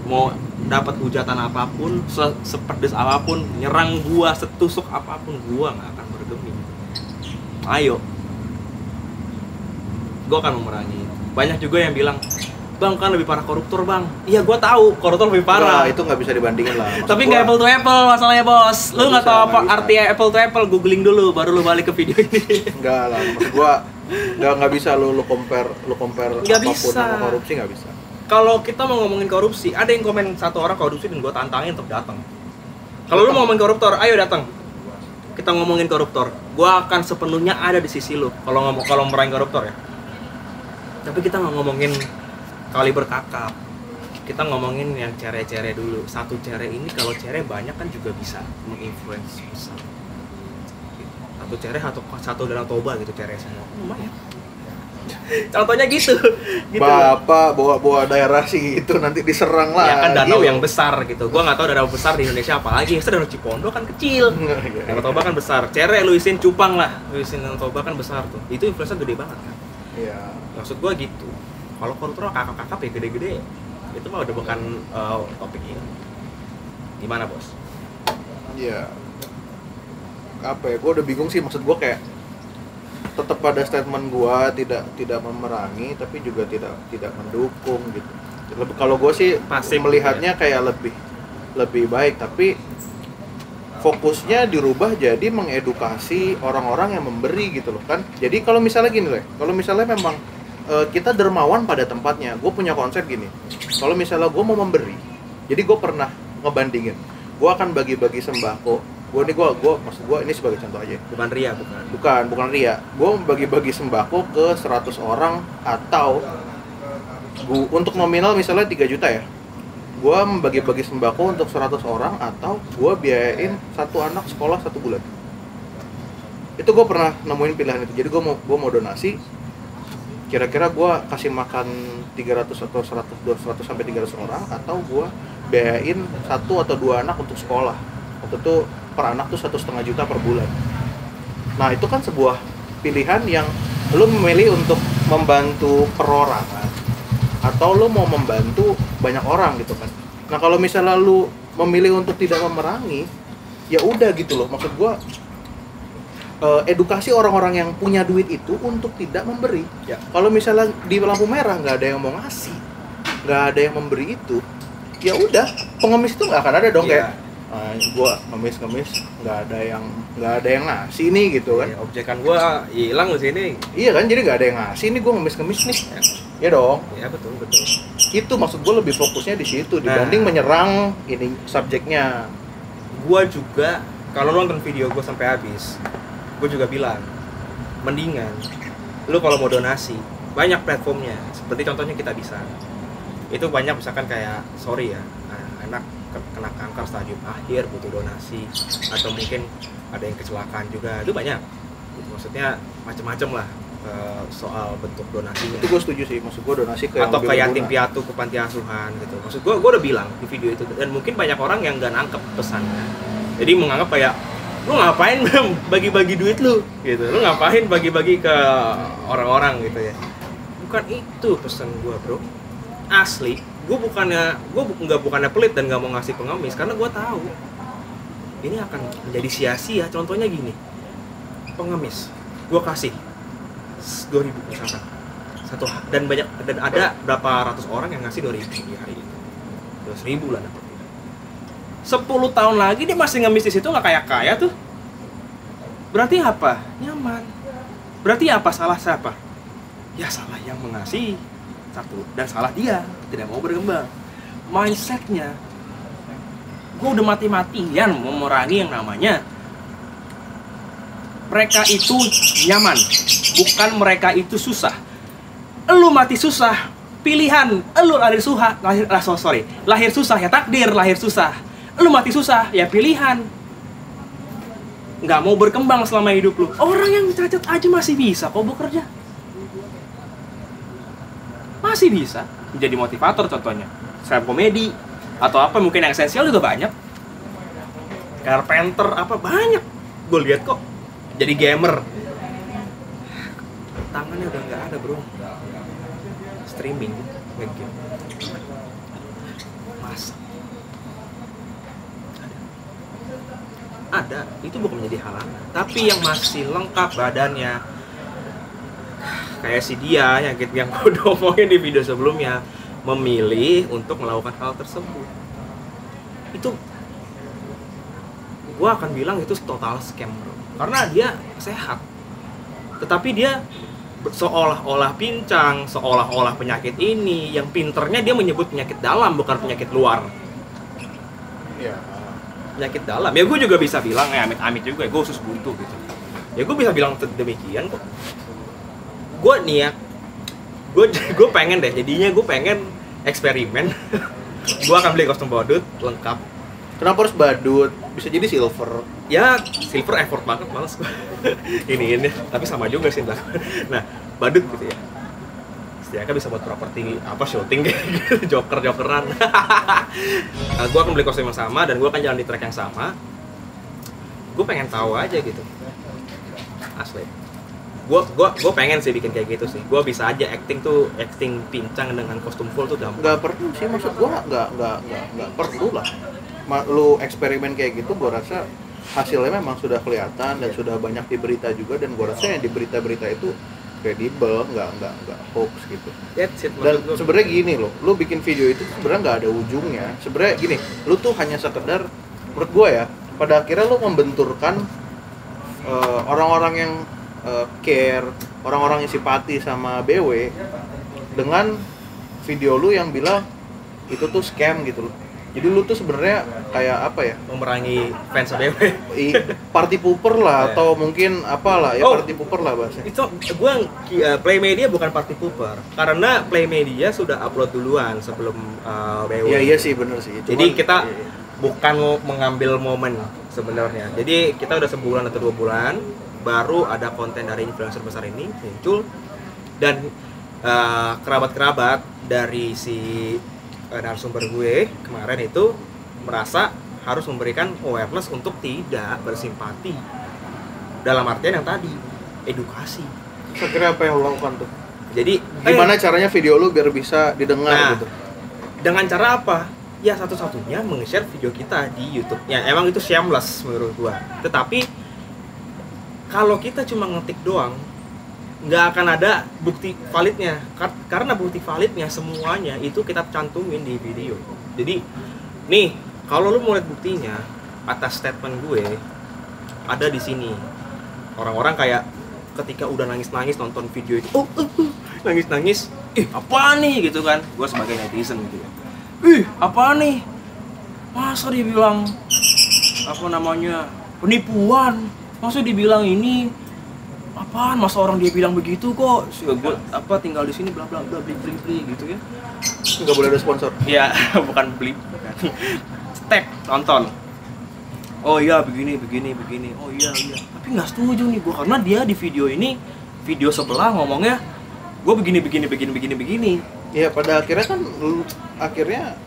mau dapat hujatan apapun, sepedes apapun, nyerang gua, setusuk apapun, gua nggak akan bergeming. Ayo, gua akan memerangi. Banyak juga yang bilang, Bang kan lebih parah koruptor bang. Iya gua tahu koruptor lebih parah. Nah, itu nggak bisa dibandingin lah. Tapi nggak apple to apple masalahnya bos. Lu nggak tahu apa arti apple to apple, googling dulu baru lu balik ke video ini. Enggak lah, maksud gua nggak bisa lu compare Nggak apapun bisa. sama korupsi, nggak bisa. Kalau kita mau ngomongin korupsi, ada yang komen satu orang korupsi dan gue tantangin untuk datang. Kalau lu mau ngomongin koruptor, ayo datang. Kita ngomongin koruptor, gue akan sepenuhnya ada di sisi lu. Kalau meraih koruptor ya. Tapi kita nggak ngomongin kaliber kakap. Kita ngomongin yang cere-cere dulu. Satu cere ini kalau cere banyak kan juga bisa menginfluence besar. Satu cere satu Danau Toba gitu cere semua. Lumayan. Contohnya gitu. Bapak bawa daerah sih itu nanti diserang lah. Ya kan danau yang besar gitu. Gua nggak tahu danau besar di Indonesia apa lagi. Danau Cipondo kan kecil. Danau Toba kan besar. Cere lu isiin Cupang lah. Lu isiin Danau Toba kan besar tuh. Itu influence gede banget kan. Iya. Maksud gua gitu. Kalau koruptor kakap-kakap ya gede-gede. Itu mah udah bukan topik ini. Gimana, Bos? Iya. Apa ya? Gua udah bingung sih, maksud gua kayak tetap pada statement gua tidak memerangi tapi juga tidak mendukung gitu. Kalau gua sih pasif melihatnya kayak lebih baik, tapi fokusnya dirubah jadi mengedukasi orang-orang yang memberi gitu loh kan. Jadi kalau misalnya gini loh, kalau misalnya memang kita dermawan pada tempatnya, gue punya konsep gini. Kalau misalnya gue mau memberi, jadi gue pernah ngebandingin, gue akan bagi-bagi sembako. Gue maksud gue ini sebagai contoh aja. Bukan ria, Bukan ria. Gue bagi-bagi sembako ke 100 orang atau untuk nominal misalnya 3 juta ya. Gue membagi-bagi sembako untuk 100 orang atau gue biayain satu anak sekolah 1 bulan. Itu gue pernah nemuin pilihan itu. Jadi gue mau donasi. Kira-kira gue kasih makan 300 atau 100 sampai 300 orang atau gue biayain 1 atau 2 anak untuk sekolah. Waktu itu per anak tuh 1,5 juta per bulan. Nah itu kan sebuah pilihan yang lu memilih untuk membantu perorangan atau lu mau membantu banyak orang gitu kan. Nah kalau misalnya lu memilih untuk tidak memerangi, ya udah gitu loh. Maksud gue edukasi orang-orang yang punya duit itu untuk tidak memberi. Ya. Kalau misalnya di lampu merah nggak ada yang mau ngasih, nggak ada yang memberi itu, ya udah pengemis itu nggak akan ada dong kayak gua ngemis nggak ada yang ngasih nih gitu kan. Ya, objekan gua hilang di sini. Iya kan, jadi nggak ada yang ngasih nih, gua ngemis nih. Ya dong. Ya betul. Itu maksud gua lebih fokusnya di situ dibanding menyerang ini subjeknya. Gua juga kalau nonton video gua sampai habis, gue juga bilang mendingan lu kalau mau donasi banyak platformnya, seperti contohnya Kita Bisa. Itu banyak misalkan kayak sorry ya, anak kena kanker stadium akhir butuh donasi, atau mungkin ada yang kecelakaan juga, itu banyak gitu. Maksudnya macam-macam lah soal bentuk donasinya. Itu gue setuju sih, maksud gue donasi ke atau ke yatim piatu, ke panti asuhan gitu. Maksud gue udah bilang di video itu, dan mungkin banyak orang yang nggak nangkep pesannya, jadi menganggap kayak lu ngapain bagi-bagi duit lu gitu, lu ngapain bagi-bagi ke orang-orang gitu ya. Bukan itu pesan gue bro, asli. Gue bukannya pelit dan nggak mau ngasih pengemis, karena gue tahu ini akan menjadi sia-sia. Contohnya gini, pengemis gue kasih 2.000 misalkan dan ada berapa ratus orang yang ngasih 2.000 di hari itu, 200.000 lah dapat. 10 tahun lagi dia masih ngemis di situ, nggak kaya tuh. Berarti apa? Nyaman. Berarti apa? Salah siapa? Ya salah yang mengasih satu, dan salah dia tidak mau berkembang. Mindsetnya, gue udah mati-matian memerangi yang namanya mereka itu nyaman, bukan mereka itu susah. Elu mati susah, pilihan. Elu lahir susah ya takdir, lahir susah. Lu mati susah, ya pilihan. Nggak mau berkembang selama hidup lu. Orang yang cacat aja masih bisa kok bekerja. Masih bisa menjadi motivator contohnya. Stand komedi atau apa mungkin yang esensial juga banyak. Carpenter apa banyak. Gue lihat kok. Jadi gamer. Tangannya udah nggak ada bro. Streaming, nge-game. Masak. Ada, itu bukan menjadi halangan. Tapi yang masih lengkap badannya, kayak si dia yang gue udah omongin di video sebelumnya, memilih untuk melakukan hal tersebut, itu gue akan bilang itu total scam bro. Karena dia sehat, tetapi dia seolah-olah pincang, seolah-olah penyakit ini, yang pinternya dia menyebut penyakit dalam bukan penyakit luar. Iya. Penyakit dalam. Ya gue juga bisa bilang, amit-amit juga, gue usus buntu gitu. Ya gue bisa bilang demikian kok. Gue nih ya, gue pengen deh, jadinya gue pengen eksperimen. Gue akan beli kostum badut lengkap. Kenapa harus badut? Bisa jadi silver. Ya silver effort banget, males gue. ini tapi sama juga sih. Nah badut gitu ya, setidaknya bisa buat properti apa, syuting kayak gitu, jokeran. Nah, gue akan beli kostum yang sama dan gue akan jalan di track yang sama. Gue pengen tahu aja gitu, asli. Gue pengen sih bikin kayak gitu sih. Gue bisa aja acting pincang dengan kostum full tuh gampang. Nggak perlu sih, maksud gue nggak perlu lah. Lu eksperimen kayak gitu, gue rasa hasilnya memang sudah kelihatan dan sudah banyak di berita juga, dan gue rasa yang di berita-berita itu kredibel, nggak hoax gitu. Dan sebenarnya gini loh, lu bikin video itu sebenarnya nggak ada ujungnya. Sebenarnya gini, lu tuh hanya sekedar, menurut gue ya, pada akhirnya lu membenturkan orang-orang yang care, orang-orang yang simpati sama BW dengan video lu yang bilang itu tuh scam gitu loh. Jadi lu tuh sebenarnya kayak apa ya? Memerangi fans BW. Party pooper lah, atau mungkin apalah ya, party pooper lah bahasanya. Itu gue Play Media bukan party pooper, karena Play Media sudah upload duluan sebelum BW. Iya sih, bener sih. Jadi kita bukan mengambil momen sebenarnya. Jadi kita udah sebulan atau 2 bulan baru ada konten dari influencer besar ini muncul, dan kerabat-kerabat dari si narasumber gue kemarin itu merasa harus memberikan awareness untuk tidak bersimpati, dalam artian yang tadi, edukasi. Kira-kira apa yang lo lakukan tuh? Jadi gimana caranya video lu biar bisa didengar gitu? Dengan cara apa? Ya satu-satunya meng-share video kita di YouTube. Ya emang itu shameless menurut gua. Tetapi kalau kita cuma ngetik doang, nggak akan ada bukti validnya, karena bukti validnya semuanya itu kita cantumin di video. Jadi nih, kalau lu mau lihat buktinya atas statement gue ada di sini. Orang-orang kayak ketika udah nangis-nangis nonton video itu, nangis-nangis, apa nih gitu kan? Gue sebagai netizen gitu ya, apa nih? Masa dibilang apa namanya penipuan? Masa dibilang ini apaan, masa orang dia bilang begitu kok, gue apa tinggal di sini bla bla bla beli gitu ya. Nggak boleh ada sponsor. Iya, bukan beli, bukan. Step nonton. Oh iya begini. Oh iya. Tapi nggak setuju nih gue, karena dia di video ini, video sebelah ngomongnya gue begini. Ya pada akhirnya kan akhirnya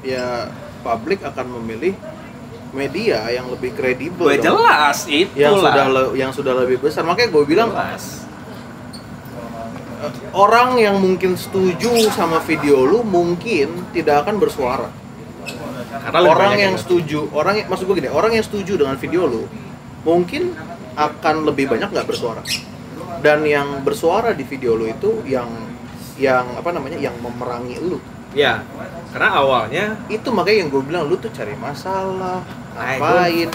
ya publik akan memilih media yang lebih kredibel. Jelas itu yang sudah lebih besar. Makanya gue bilang orang yang mungkin setuju sama video lu mungkin tidak akan bersuara. Karena orang yang setuju, maksud gue gini, orang yang setuju dengan video lu mungkin akan lebih banyak nggak bersuara. Dan yang bersuara di video lu itu yang apa namanya, yang memerangi lu. Ya, karena awalnya itu makanya yang gue bilang lu tuh cari masalah, ngapain,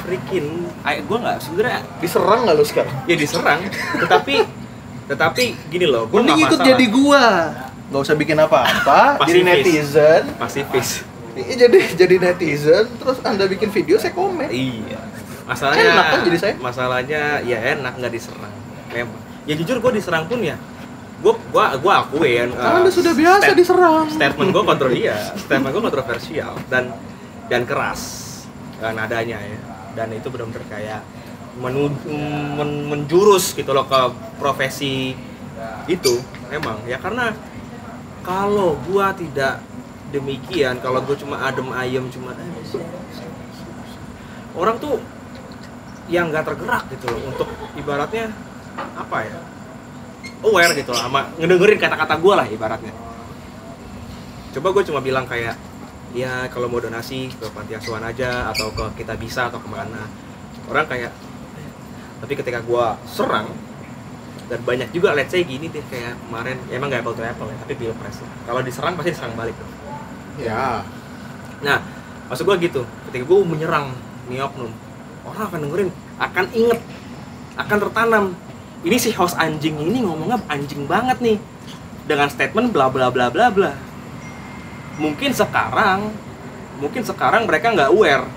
gue nggak sebenarnya diserang nggak lu sekarang? Ya diserang, tetapi gini loh, gue nggak ikut jadi gua, nggak usah bikin apa-apa, jadi netizen, pasifis. Jadi netizen, terus anda bikin video saya komen. Iya. Masalahnya enak kan jadi saya? Masalahnya ya enak, nggak diserang. Memang. Ya jujur gue diserang pun ya. Gue akuin Anda sudah biasa diserang. Statement gue kontroversial dan keras nadanya ya, dan itu benar-benar kayak menjurus gitu loh ke profesi itu. Memang ya, karena kalau gue tidak demikian, kalau gue cuma adem ayem, cuma orang tuh yang nggak tergerak gitu loh untuk ibaratnya apa ya, aware gitu lah, sama ngedengerin kata-kata gue lah ibaratnya. Coba gue cuma bilang kayak, ya kalau mau donasi ke panti asuhan aja, atau ke Kita Bisa, atau kemana. Orang kayak, tapi ketika gue serang, dan banyak juga let's say gini deh, kayak kemarin, ya emang gak apple to apple ya, tapi pilpres lah. Kalau diserang pasti diserang balik tuh. Ya. Nah, maksud gue gitu, ketika gue menyerang nih oknum, orang akan dengerin, akan inget, akan tertanam. ini si host anjing ini ngomongnya anjing banget nih dengan statement bla bla bla bla bla. Mungkin sekarang mereka nggak aware,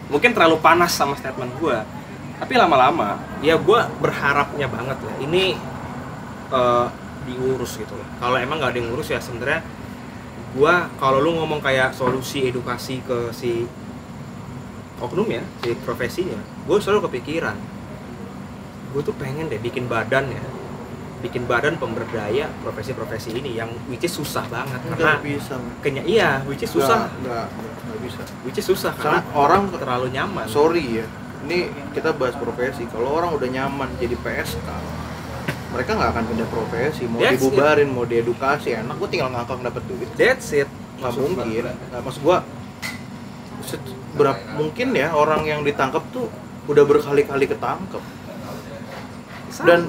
mungkin terlalu panas sama statement gue. Tapi lama-lama ya gue berharapnya banget lah ini diurus gitu loh. Kalau emang nggak ada yang ngurus ya sebenarnya gue, kalau lu ngomong kayak solusi edukasi ke si oknum ya, si profesinya, gue selalu kepikiran, gue tuh pengen deh bikin badan pemberdaya profesi-profesi ini yang which is susah banget karena bisa which is susah nggak bisa, which is susah karena orang terlalu nyaman. Sorry ya, ini kita bahas profesi. Kalau orang udah nyaman jadi PSK, mereka nggak akan pindah profesi. Mau That's dibubarin, mau diedukasi, enak gue tinggal ngangkang dapat duit. That's it. Nggak mungkin. Nah, maksud gue mungkin ya orang yang ditangkap tuh udah berkali-kali ketangkep dan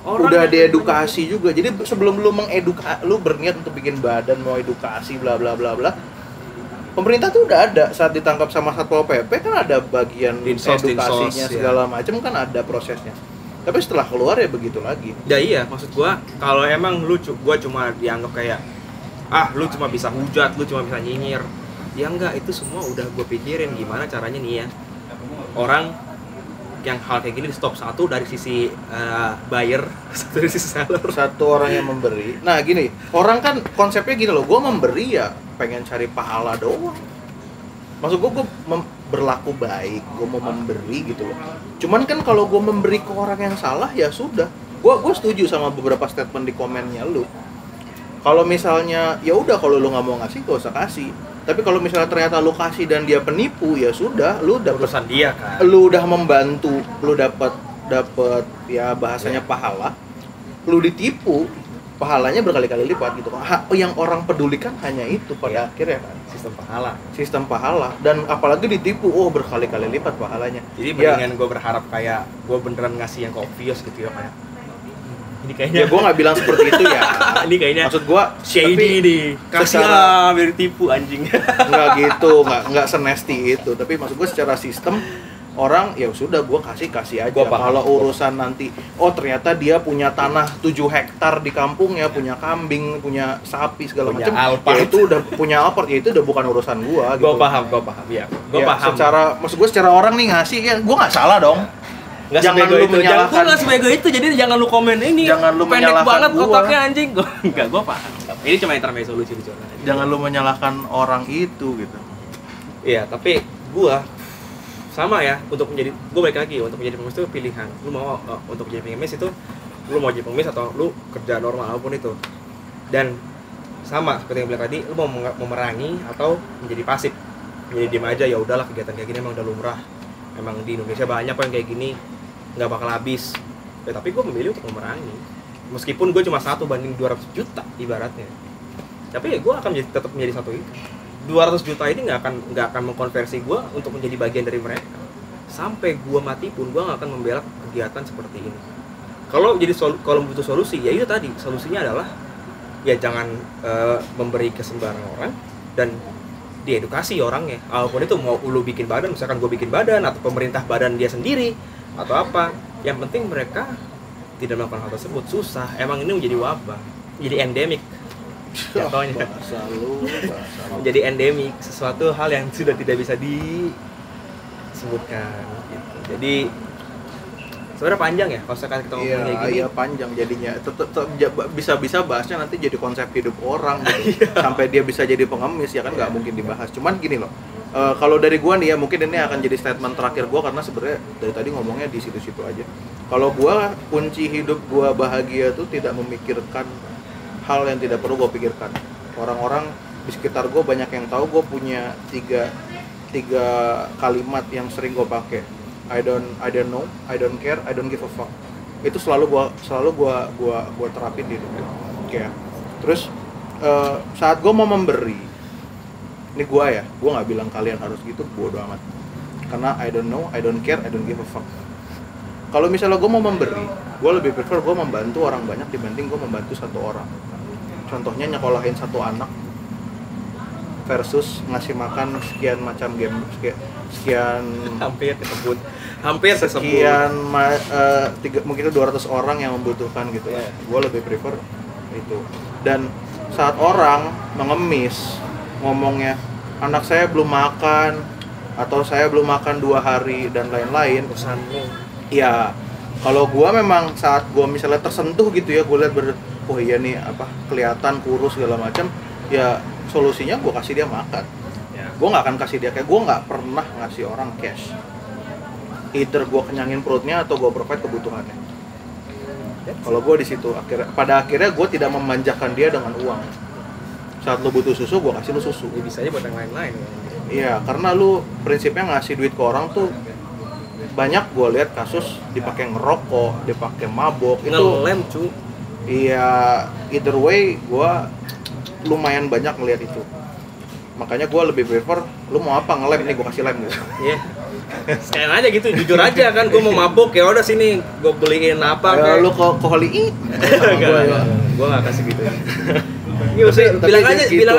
udah diedukasi juga. Jadi sebelum lu lu berniat untuk bikin badan, mau edukasi bla bla bla bla, pemerintah tuh udah ada saat ditangkap sama Satpol PP kan ada bagian edukasinya segala macam kan ada prosesnya. Tapi setelah keluar ya begitu lagi. Ya iya, maksud gua kalau emang gua cuma dianggap kayak lu cuma bisa hujat, lu cuma bisa nyinyir. Ya enggak, itu semua udah gue pikirin gimana caranya nih ya. Orang yang hal kayak gini di stop, satu dari sisi buyer, satu dari sisi seller. Satu orang yang memberi. Nah gini, orang kan konsepnya gini loh, gue memberi ya pengen cari pahala doang. Maksud gue berlaku baik, gue mau memberi gitu loh. Cuman kan kalau gue memberi ke orang yang salah ya sudah. Gue setuju sama beberapa statement di komennya lu. Kalau misalnya ya udah, kalau lu nggak mau ngasih gak usah kasih. Tapi kalau misalnya ternyata lu kasih dan dia penipu ya sudah, lu dapat urusan dia kan. Lu udah membantu, lu dapat ya bahasanya pahala. Lu ditipu, pahalanya berkali-kali lipat gitu. Yang orang pedulikan hanya itu pada akhirnya kan, sistem pahala. Dan apalagi ditipu, berkali-kali lipat pahalanya. Jadi mendingan gue berharap kayak gue beneran ngasih yang obvious gitu ya, kayak ini kayaknya ya gue nggak bilang seperti itu ya. Ini kayaknya maksud gue shady nih, kasih biar tipu anjing. Nggak gitu, nggak senesti itu. Tapi maksud gue secara sistem orang ya sudah, gue kasih aja. Kalau urusan nanti ternyata dia punya tanah 7 hektar di kampungnya, punya kambing, punya sapi segala macam, ya itu udah punya Alphard, ya itu udah bukan urusan gue gitu. Gue paham ya. Gue paham. Maksud gue secara orang nih ngasih ya, gue nggak salah dong. Jangan lu menyalahkan. Jangan sebego itu, jadi jangan lu komen ini. Jangan lu pendek banget gua. otaknya anjing. Enggak, gua paham. Ini cuma intermezzo lucu aja. Jangan lu menyalahkan orang itu gitu. Iya, tapi gua sama ya, untuk menjadi, gua balik lagi, untuk menjadi pengemis itu pilihan. Lu mau untuk menjadi pengemis itu lu mau jadi pengemis atau lu kerja normal apapun itu. Dan sama seperti yang bilang tadi, lu mau memerangi atau menjadi pasif. Menjadi diem aja, ya udahlah, kegiatan kayak gini emang udah lumrah. Emang di Indonesia banyak kok yang kayak gini, nggak bakal habis. Ya, tapi gue memilih untuk memerangi, meskipun gue cuma 1 banding 200 juta ibaratnya. Tapi ya gue akan tetap menjadi satu itu. 200 juta ini nggak akan mengkonversi gue untuk menjadi bagian dari mereka. Sampai gue mati pun gue nggak akan membela kegiatan seperti ini. Kalau butuh solusi, ya itu tadi solusinya adalah ya jangan memberi ke sembarang orang dan diedukasi orangnya. Walaupun itu mau lu bikin badan, misalkan gue bikin badan atau pemerintah badan dia sendiri atau apa, yang penting mereka tidak melakukan hal tersebut. Susah, emang ini menjadi wabah, menjadi endemik contohnya. Menjadi endemik, sesuatu hal yang sudah tidak bisa disebutkan gitu. Jadi sebenarnya panjang ya kalau sekarang kita ngomong kayak gini. Iya panjang jadinya. Bisa bahasnya nanti jadi konsep hidup orang gitu. Sampai dia bisa jadi pengemis ya kan nggak mungkin dibahas. Cuman gini loh. Kalau dari gua nih ya, mungkin ini akan jadi statement terakhir gua karena sebenarnya dari tadi ngomongnya di situ-situ aja. Kalau gua, kunci hidup gua bahagia tuh tidak memikirkan hal yang tidak perlu gua pikirkan. Orang-orang di sekitar gua banyak yang tahu gua punya tiga kalimat yang sering gua pakai. I don't know, I don't care, I don't give a fuck. Itu selalu gua terapin di hidup gua. Oke. Terus saat gua mau memberi, ini gua nggak bilang kalian harus gitu, bodo amat. Karena I don't know, I don't care, I don't give a fuck. Kalau misalnya gua mau memberi, gua lebih prefer gua membantu orang banyak dibanding gua membantu satu orang. Contohnya nyekolahin satu anak versus ngasih makan sekian macam game, sekian hampir disebut, hampir disebut. sekian mungkin 200 orang yang membutuhkan gitu ya. Gue lebih prefer itu. Dan saat orang mengemis ngomongnya anak saya belum makan atau saya belum makan 2 hari dan lain-lain, ya kalau gue memang saat gue misalnya tersentuh gitu ya, gue lihat oh iya nih apa kelihatan kurus segala macam, ya solusinya gue kasih dia makan. Gue nggak akan kasih dia, kayak gue nggak pernah ngasih orang cash. Either gue kenyangin perutnya atau gue provide kebutuhannya. Kalau gue di situ pada akhirnya gue tidak memanjakan dia dengan uang. Saat lu butuh susu, gue kasih lu susu. Ya, bisa aja buat yang lain-lain. Iya, karena lu prinsipnya ngasih duit ke orang tuh banyak gue lihat kasus dipakai ngerokok, dipakai mabok, itu ngelem cu. Iya, either way gue lumayan banyak ngelihat itu. Makanya gue lebih prefer lu mau apa ngelem nih gue kasih lem gitu. Iya. Sekalian aja gitu, jujur aja kan, gue mau mabuk ya udah sini gue beliin apa kayak kayak lu ke Holi gue nggak kasih gitu. Iya sih, bilang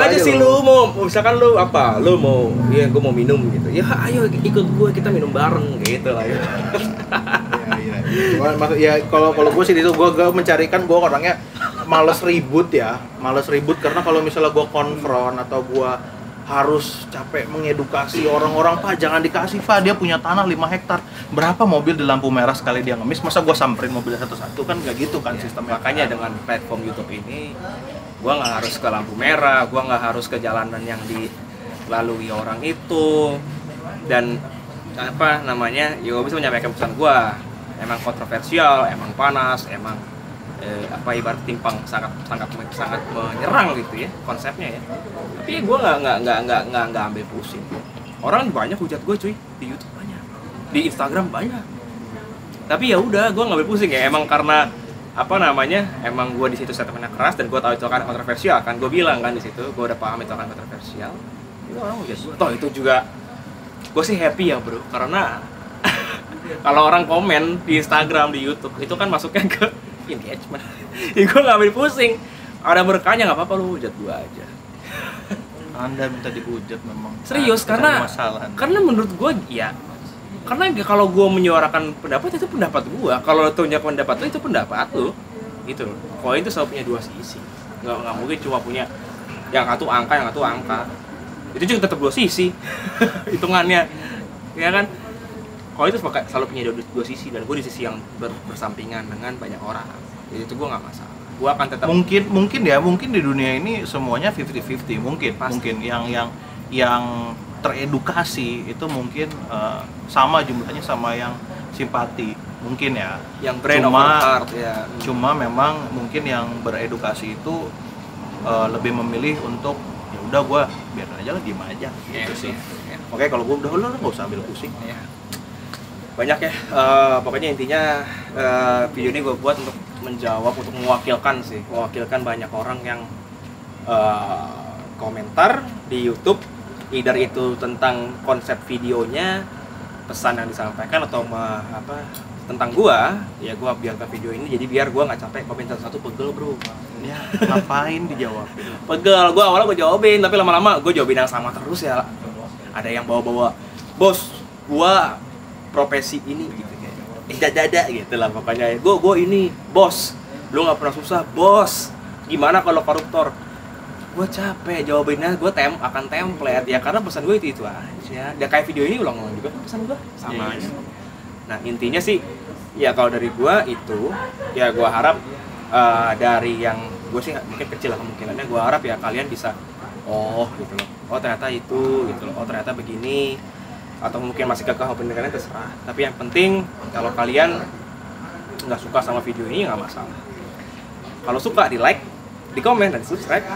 aja gitu sih lu mau, misalkan lu apa, lu mau, iya gue mau minum gitu, ya ayo ikut gue kita minum bareng gitu lah ya. Maksud ya kalau gue sih itu gue mencarikan, gue orangnya males ribut karena kalau misalnya gue konfront atau gue harus capek mengedukasi orang-orang, Pak jangan dikasih Pak, dia punya tanah 5 hektar, berapa mobil di lampu merah sekali dia ngemis, masa gue samperin mobilnya satu-satu, kan nggak gitu kan sistemnya. Makanya dengan platform YouTube ini gue nggak harus ke lampu merah, gue nggak harus ke jalanan yang dilalui orang itu, dan apa namanya, ya gue bisa menyampaikan pesan gue. Emang kontroversial, emang panas, emang apa ibarat timpang sangat menyerang gitu ya konsepnya ya. Tapi gue nggak ambil pusing. Orang banyak hujat gue cuy, di YouTube banyak, di Instagram banyak. Tapi ya udah, gue nggak ambil pusing ya. Emang karena apa namanya, emang gue di situ statementnya keras dan gue tahu itu akan kontroversial kan, gue bilang kan di situ, gue udah paham itu akan kontroversial. Itu orang hujat gue. Toh itu juga gue sih happy ya bro, karena kalau orang komen di Instagram, di YouTube itu kan masuknya ke engagement. Ya gue nggak ambil pusing. Ada berkahnya nggak apa-apa, lu hujat gue aja. Anda minta dihujat memang. Serius, karena menurut gue ya, karena kalau gue menyuarakan pendapat itu pendapat gue. Kalau lu punya pendapat lu itu pendapat lu, gitu. Kalau itu selalu punya 2 sisi. Nggak mungkin cuma punya yang satu angka, yang satu angka. Itu juga tetap 2 sisi hitungannya, ya kan? Kalau itu selalu punya 2 sisi, dan gue di sisi yang bersampingan dengan banyak orang. Jadi itu gue nggak masalah. Gue akan tetap mungkin di dunia ini semuanya 50-50 mungkin. Pasti. Mungkin yang teredukasi itu mungkin sama jumlahnya sama yang simpati mungkin ya. Yang brain over heart ya. Cuma memang mungkin yang beredukasi itu lebih memilih untuk ya udah gue biarin aja lah, diem aja gitu sih. Ya. Oke, kalau gue udah nggak usah ambil pusing. Ya. Banyak ya, pokoknya intinya video ini gue buat untuk menjawab, untuk mewakilkan banyak orang yang komentar di YouTube, either itu tentang konsep videonya, pesan yang disampaikan, atau tentang gua. Ya gua biarkan video ini jadi biar gua nggak capek komentar satu, pegel bro. Ya ngapain dijawab? Pegel, gua awalnya gua jawabin, tapi lama-lama gua jawabin yang sama terus ya. Ada yang bawa-bawa, bos gua profesi ini gitu kayak dada gitu lah pokoknya. Gue ini bos, lu nggak pernah susah bos, gimana kalau koruptor? Gue capek jawabinnya, gue akan template ya, karena pesan gue itu aja. Dia kayak video ini ulang-ulang juga pesan gue sama aja. Nah intinya sih ya kalau dari gue itu ya gue harap dari yang gue sih mungkin kecil lah kemungkinannya, gue harap ya kalian bisa gitu loh, oh ternyata itu gitu loh, oh ternyata begini. Atau mungkin masih kekeh opini kalian, terserah. Tapi yang penting kalau kalian nggak suka sama video ini nggak masalah. Kalau suka di like, di komen, dan di subscribe,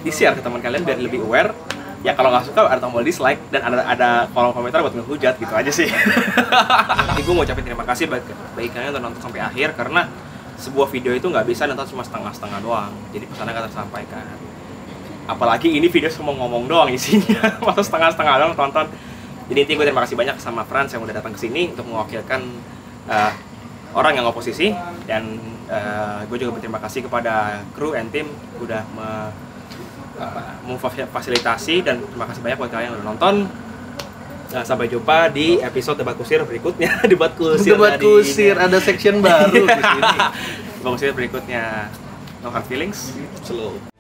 di share ke teman kalian biar lebih aware. Ya kalau nggak suka ada tombol dislike dan ada kolom komentar buat ngehujat, gitu aja sih. Jadi gue mau ucapin terima kasih bagi kalian yang nonton sampai akhir, karena sebuah video itu nggak bisa nonton cuma setengah-setengah doang. Jadi pesannya nggak tersampaikan. Apalagi ini video cuma ngomong doang isinya, masa setengah-setengah doang tonton. Jadi intinya gue terima kasih banyak sama Frans yang udah datang ke sini untuk mewakilkan orang yang oposisi, dan gue juga berterima kasih kepada kru and tim udah memfasilitasi, dan terima kasih banyak buat kalian yang udah nonton. Nah, sampai jumpa di episode debat kusir berikutnya. Debat Debat kusir ada section baru di sini. Debat kusir berikutnya. No hard feelings, slow.